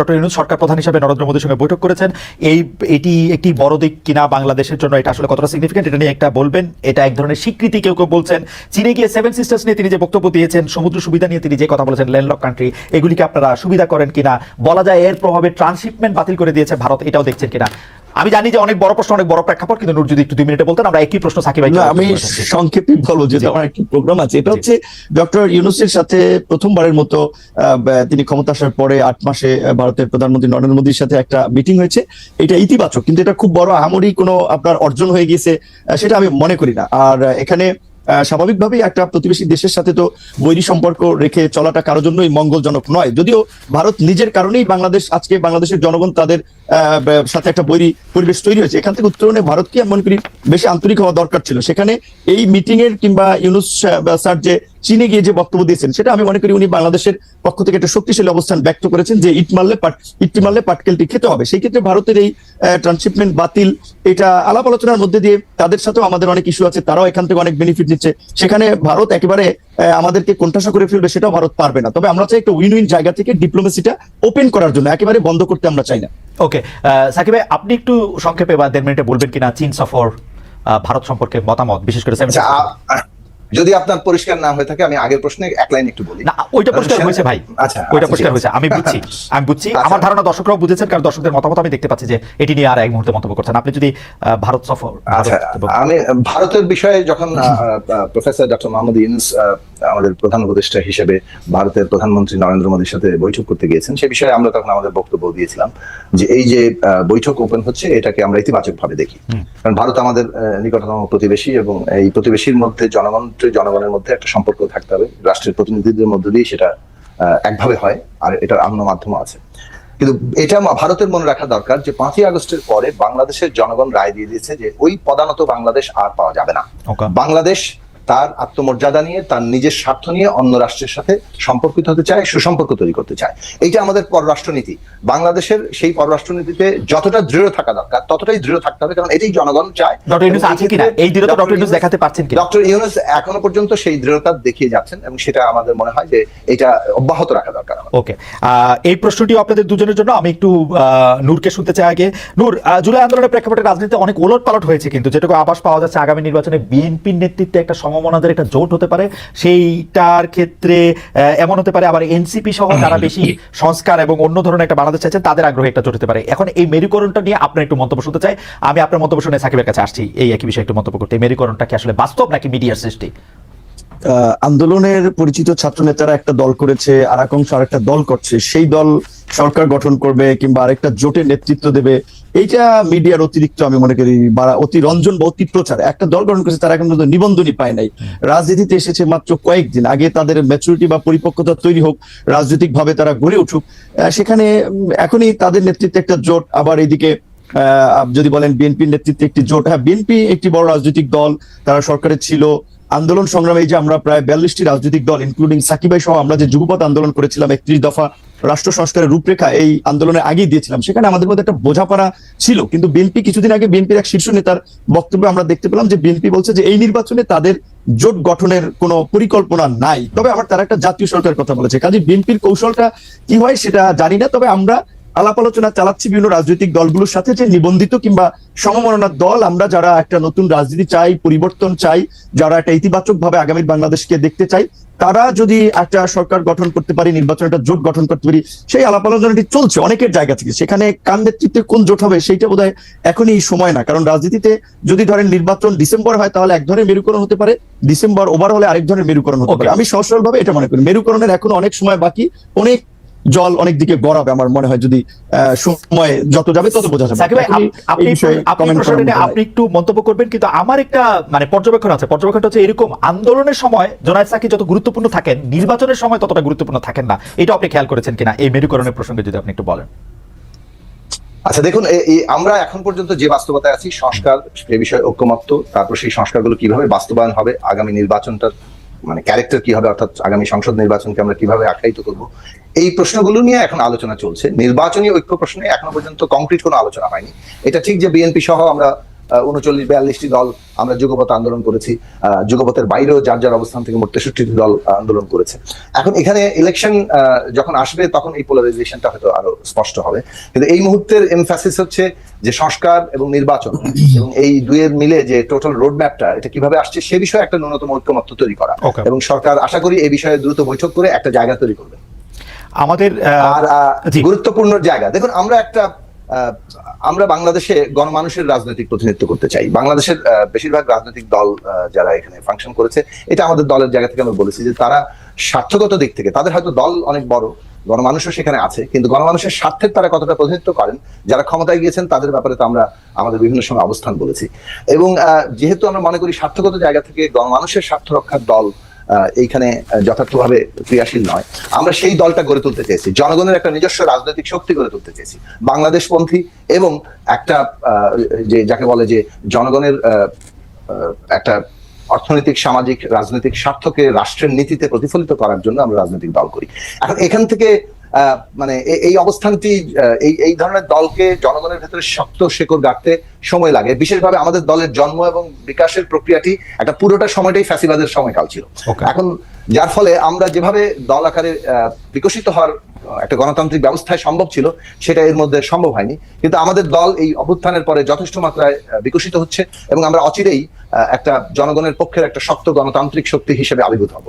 Doctor Yunus সরকার প্রধান হিসেবে নরেন্দ্র মোদীর সঙ্গে বৈঠক করেছেন। এটি একটি বড় দিক কিনা বাংলাদেশের জন্য, এটা আসলে কতটা সিগনিফিকেন্ট এটা নিয়ে একটা বলবেন। এটা এক ধরনের স্বীকৃতি, কেউ কেউ বলছেন। চীনে গিয়ে সেভেন সিস্টার্স নিয়ে তিনি যে বক্তব্য দিয়েছেন, সমুদ্র সুবিধা নিয়ে তিনি যে কথা বলেছেন, ল্যান্ডলক কান্ট্রি, এগুলিকে আপনারা সুবিধা করেন কিনা, বলা যায় এর প্রভাবে ট্রান্সশিপমেন্ট বাতিল করে দিয়েছে ভারত, এটাও দেখছেন কিনা। আমি জানি যে অনেক বড় প্রশ্ন, অনেক বড় প্রেক্ষাপট, কিন্তু নূর যদি একটু 2 মিনিটে বলতেন। আমরা একই প্রশ্ন সাকিব ভাই। আমি সংক্ষেপে বলবো, যেটা আমার একটি প্রোগ্রাম আছে। এটা হচ্ছে ডক্টর ইউনূসের সাথে প্রথমবারের মতো তিনি ক্ষমতা আসার পরে 8 মাসে ভারতের প্রধানমন্ত্রী নরেন্দ্র মোদীর সাথে একটা মিটিং হয়েছে। এটা ইতিবাচক, কিন্তু এটা খুব বড় আহামরি কোনো আপনার অর্জন হয়ে গিয়েছে সেটা আমি মনে করি না। আর এখানে স্বাভাবিকভাবেই একটা প্রতিবেশী দেশের সাথে তো বৈরী সম্পর্ক রেখে চলাটা কারোর জন্যই মঙ্গলজনক নয়। যদিও ভারত নিজের কারণেই আজকে বাংলাদেশের জনগণ তাদের সাথে একটা বৈরী পরিবেশ তৈরি হয়েছে। এখান থেকে উত্তরণে ভারতকে আমি মনে করি বেশি আন্তরিক হওয়া দরকার ছিল। সেখানে এই মিটিং এর কিংবা ইউনূস স্যার যে চীনে গিয়ে যে বক্তব্য দিয়েছেন, সেটা আমি মনে করি উনি বাংলাদেশের পক্ষ থেকে একটা শক্তিশালী অবস্থান ব্যক্ত করেছেন যে ইট মারলে পাটকেলটি খেতে হবে। সেই ক্ষেত্রে ভারতের এই ট্রান্সশিপমেন্ট বাতিল, এটা আলাপ আলোচনার মধ্যে দিয়ে তাদের সাথেও আমাদের অনেক ইস্যু আছে, তারাও এখান থেকে অনেক বেনিফিট নিচ্ছে। সেখানে ভারত একেবারে আমাদেরকে কোণঠাসা করে ফেলবে সেটাও ভারত পারবে না। তবে আমরা চাই একটা উইন উইন জায়গা থেকে ডিপ্লোমেসিটা ওপেন করার জন্য, একেবারে বন্ধ করতে আমরা চাই না। ওকে সাকিব ভাই, আপনি একটু সংক্ষেপে বা 1.5 মিনিটে বলবেন কিনা চীন সফর, ভারত সম্পর্কে মতামত, বিশেষ করে যদি আপনার পরিষ্কার না হয়ে থাকে আমি আগের প্রশ্নে এক লাইন একটু বলি। না, ওইটা পরিষ্কার হয়েছে ভাই। আচ্ছা, ওইটা পরিষ্কার হয়েছে, আমি বুঝছি। আমার ধারণা দর্শকরাও বুঝেছেন, কারণ দর্শকদের মতামত আমি দেখতে পাচ্ছি যে এটি নিয়ে আর এক মুহূর্তে মন্তব্য করছেন। আপনি যদি ভারত সফর। আচ্ছা, আমি ভারতের বিষয়ে যখন প্রফেসর ডক্টর মোহাম্মদ ইউনূস আমাদের প্রধান উপদেষ্টা হিসেবে ভারতের প্রধানমন্ত্রী নরেন্দ্র মোদীর সাথে বৈঠক করতে গিয়েছেন, সে বিষয়ে আমরা তখন আমাদের বক্তব্য দিয়েছিলাম যে এই যে বৈঠক ওপেন হচ্ছে, এটাকে আমরা ইতিবাচক ভাবে দেখি। কারণ ভারত আমাদের নিকটতম প্রতিবেশী, এবং এই প্রতিবেশীর মধ্যে জনগণের মধ্যে একটা সম্পর্ক থাকতে হবে। রাষ্ট্রের প্রতিনিধিদের মধ্য দিয়ে সেটা একভাবে হয়, আর এটার অন্য মাধ্যমও আছে। কিন্তু এটা ভারতের মনে রাখা দরকার যে 5ই আগস্টের পরে বাংলাদেশের জনগণ রায় দিয়ে দিয়েছে যে ওই পদানত বাংলাদেশ আর পাওয়া যাবে না। বাংলাদেশ তার আত্মমর্যাদা নিয়ে, তার নিজের স্বার্থ নিয়ে অন্য রাষ্ট্রের সাথে সম্পর্কিত হতে চায়, সুসম্পর্ক তৈরি করতে চায়। এইটা আমাদের পররাষ্ট্রনীতি। বাংলাদেশের সেই পররাষ্ট্রনীতিতে যতটা দৃঢ় থাকা দরকার ততটাই দৃঢ় থাকতে হবে, কারণ এটাই জনগণ চায়। ডক্টর ইউনূস আছে কিনা এই দৃঢ়তা ডক্টর ইউনূস দেখাতে পারছেন কিনা? ডক্টর ইউনূস এখনো পর্যন্ত সেই দৃঢ়তা দেখিয়ে যাচ্ছেন, এবং সেটা আমাদের মনে হয় যে এটা অব্যাহত রাখা দরকার। ওকে, এই প্রশ্নটি আপনাদের দুজনের জন্য। আমি একটু নূরকে শুনতে চাই আগে। নূর, জুলাই আন্দোলনের প্রেক্ষাপটে রাজনীতিতে অনেক ওলটপালট হয়েছে, কিন্তু যেটুকু আভাস পাওয়া যাচ্ছে আগামী নির্বাচনে বিএনপির নেতৃত্বে একটা সমমনাদের একটা জোট হতে পারে। সেইটার ক্ষেত্রে এমন হতে পারে আবার এনসিপি সহ যারা বেশি সংস্কার এবং অন্য ধরনের একটা বাংলাদেশ চাইছেন তাদের আগ্রহে একটা জোট হতে পারে। এখন এই মেরুকরণটা নিয়ে আপনার একটু মন্তব্য শুনতে চাই। আমি আপনার মন্তব্য শুনে সাকিবের কাছে আসছি এই একই বিষয়ে একটু মন্তব্য করতে। এই মেরুকরণটা কি আসলে বাস্তব নাকি মিডিয়ার সৃষ্টি? আন্দোলনের পরিচিত ছাত্র নেতারা একটা দল করেছে, আর এক অংশ আরেকটা দল করছে। সেই দল সরকার গঠন করবে কিংবা আরেকটা জোটের নেতৃত্ব দেবে, এইটা মিডিয়ার অতিরিক্ত আমি মনে করি বা অতিরঞ্জন বা অতি প্রচার। একটা দল গঠন করেছে, তারা এখন পর্যন্ত নিবন্ধনই পায় নাই। রাজনীতিতে এসেছে মাত্র কয়েকদিন, আগে তাদের ম্যাচুরিটি বা পরিপক্কতা তৈরি হোক, রাজনৈতিক ভাবে তারা গড়ে উঠুক। সেখানে এখনই তাদের নেতৃত্বে একটা জোট, আবার এইদিকে যদি বলেন বিএনপির নেতৃত্বে একটি জোট। হ্যাঁ, বিএনপি একটি বড় রাজনৈতিক দল, তারা সরকারে ছিল। আন্দোলন সংগ্রামে যে আমরা প্রায় 42টি রাজনৈতিক দল ইনক্লুডিং সাকিব ভাই সহ আমরা যে যুগপৎ আন্দোলন করেছিলাম, 31 দফা রাষ্ট্র সংস্কারের রূপরেখা এই আন্দোলনের আগেই দিয়েছিলাম, সেখানে আমাদের মধ্যে একটা বোঝাপড়া ছিল। কিন্তু বিএনপি কিছুদিন আগে বিএনপির এক শীর্ষ নেতার বক্তব্যে আমরা দেখতে পেলাম যে বিএনপি বলছে যে এই নির্বাচনে তাদের জোট গঠনের কোনো পরিকল্পনা নাই। তবে আমার তারা একটা জাতীয় সরকারের কথা বলেছে। কাজে বিএনপির কৌশলটা কি হয় সেটা জানি না। তবে আমরা আলাপ আলোচনা চালাচ্ছি বিভিন্ন রাজনৈতিক দলগুলোর সাথে, যে নিবন্ধিত কিংবা সমমনার দল, আমরা যারা একটা নতুন রাজনীতি চাই, পরিবর্তন চাই, যারা একটা ইতিবাচক ভাবে আগামী বাংলাদেশকে দেখতে চাই, তারা যদি একটা সরকার গঠন করতে পারি, নির্বাচন একটা জোট গঠন করতে পারি, সেই আলাপ আলোচনাটি চলছে অনেকের জায়গা থেকে। সেখানে কার নেতৃত্বে কোন জোট হবে সেইটা বোধহয় এখনই সময় না। কারণ রাজনীতিতে যদি ধরেন নির্বাচন ডিসেম্বর হয়, তাহলে এক ধরনের মেরুকরণ হতে পারে, ডিসেম্বর ওভার হলে আরেক ধরনের মেরুকরণ হতে পারে। আমি সহজ সরল ভাবে এটা মনে করি, মেরুকরণের এখনো অনেক সময় বাকি, অনেক জল অনেক দিকে গড়াবে আমার মনে হয়, যদি সময় যত যাবে তত বোঝা যাবে। আপনি একটু মন্তব্য করবেন, কিন্তু আমার একটা পর্যবেক্ষণ আছে। পর্যবেক্ষণটা হচ্ছে এরকম, আন্দোলনের সময় জোনায়েদ সাকি যত গুরুত্বপূর্ণ থাকেন, নির্বাচনের সময় ততটা গুরুত্বপূর্ণ থাকেন না। এটা আপনি খেয়াল করেছেন কিনা এই মেরুকরণের প্রসঙ্গে যদি আপনি একটু বলেন। আচ্ছা, দেখুন, আমরা এখন পর্যন্ত যে বাস্তবতায় আছি, সংস্কার এ বিষয়ে ঐক্যমত্য, তারপর সেই সংস্কারগুলো কিভাবে বাস্তবায়ন হবে, আগামী নির্বাচনটার ক্যারেক্টার কি হবে, অর্থাৎ আগামী সংসদ নির্বাচনকে আমরা কিভাবে আখ্যায়িত করব, এই প্রশ্নগুলো নিয়ে এখন আলোচনা চলছে। নির্বাচনী ঐক্য প্রশ্নে এখনো পর্যন্ত কংক্রিট কোনো আলোচনা হয়নি। এটা ঠিক যে বিএনপি সহ আমরা 39-42টি দল আমরা যুগপৎ আন্দোলন করেছি, যুগপথের বাইরেও যার যার অবস্থান থেকে মোট 63টি দল আন্দোলন করেছে। এখন এখানে ইলেকশন যখন আসবে তখন এই পোলারাইজেশনটা হয়তো আরো স্পষ্ট হবে, কিন্তু এই মুহূর্তের এমফাসিস হচ্ছে যে সংস্কার এবং নির্বাচন এবং এই দুইয়ের মিলে যে টোটাল রোড ম্যাপটা এটা কিভাবে আসছে সে বিষয়ে একটা ন্যূনতম ঐক্যমত্য তৈরি করা, Okay. এবং সরকার আশা করি এই বিষয়ে দ্রুত বৈঠক করে একটা জায়গা তৈরি করবে। আমাদের আর জি। গুরুত্বপূর্ণ জায়গা দেখুন, আমরা বাংলাদেশে গণমানুষের রাজনৈতিক প্রতিনিধিত্ব করতে চাই। বাংলাদেশের বেশিরভাগ রাজনৈতিক দল যারা এখানে ফাংশন করেছে, এটা আমাদের দলের জায়গা থেকে আমি বলেছি যে তারা স্বার্থগত দিক থেকে তাদের হয়তো দল অনেক বড়, গণমানুষও সেখানে আছে, কিন্তু গণমানুষের স্বার্থের তারা কতটা প্রতিনিধিত্ব করেন, যারা ক্ষমতায় গিয়েছেন তাদের ব্যাপারে তো আমরা আমাদের বিভিন্ন সময় অবস্থান বলেছি। এবং যেহেতু আমরা মনে করি স্বার্থগত জায়গা থেকে গণমানুষের স্বার্থ রক্ষার দল এইখানে যথার্থভাবে ক্রিয়াশীল নয়, আমরা সেই দলটা গড়ে তুলতে চেয়েছি, জনগণের একটা নিজস্ব রাজনৈতিক শক্তি গড়ে তুলতে চেয়েছি, বাংলাদেশপন্থী এবং একটা যে যাকে বলে যে জনগণের একটা অর্থনৈতিক, সামাজিক, রাজনৈতিক স্বার্থকে রাষ্ট্রের নীতিতে প্রতিফলিত করার জন্য আমরা রাজনৈতিক দল করি। এখন এখান থেকে মানে এই অবস্থানটি এই ধরনের দলকে জনগণের ভেতরে শক্ত শেকড় গাড়তে সময় লাগে। বিশেষভাবে আমাদের দলের জন্ম এবং বিকাশের প্রক্রিয়াটি একটা পুরোটা সময়টাই ফ্যাসিবাদের সময়কাল ছিল। এখন যার ফলে আমরা যেভাবে দল আকারে বিকশিত হওয়ার একটা গণতান্ত্রিক ব্যবস্থায় সম্ভব ছিল সেটা এর মধ্যে সম্ভব হয়নি, কিন্তু আমাদের দল এই অভ্যুত্থানের পরে যথেষ্ট মাত্রায় বিকশিত হচ্ছে এবং আমরা অচিরেই একটা জনগণের পক্ষের একটা শক্ত গণতান্ত্রিক শক্তি হিসেবে আবির্ভূত হব।